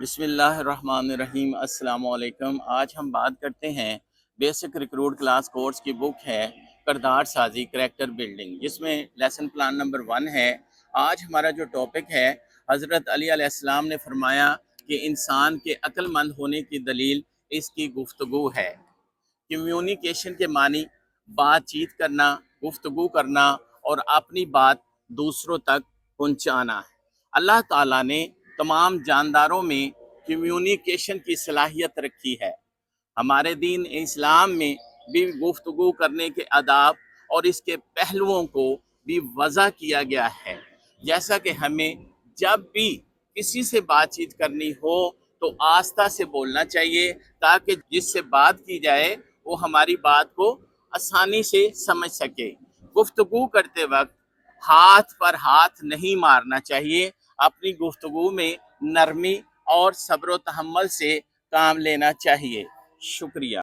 बिस्मिल्लाहिर्रहमानिर्रहीम। अस्सलाम वालेकुम। आज हम बात करते हैं बेसिक रिक्रूट क्लास कोर्स की बुक है किरदार साजी करैक्टर बिल्डिंग, जिसमें लेसन प्लान नंबर 1 है। आज हमारा जो टॉपिक है, हज़रत अली अलैहिस्सलाम ने फरमाया कि इंसान के अक्लमंद होने की दलील इसकी गुफ्तगू है। कम्युनिकेशन के मानी बातचीत करना, गुफ्तगू करना और अपनी बात दूसरों तक पहुंचाना है। अल्लाह ताला ने तमाम जानदारों में कम्युनिकेशन की सलाहियत रखी है। हमारे दीन इस्लाम में भी गुफ्तगू करने के आदाब और इसके पहलुओं को भी वज़ा किया गया है। जैसा कि हमें जब भी किसी से बातचीत करनी हो तो आस्था से बोलना चाहिए, ताकि जिससे बात की जाए वो हमारी बात को आसानी से समझ सके। गुफ्तगू करते वक्त हाथ पर हाथ नहीं मारना चाहिए। अपनी गुफ्तगू में नरमी और सब्र व तहम्मुल से काम लेना चाहिए। शुक्रिया।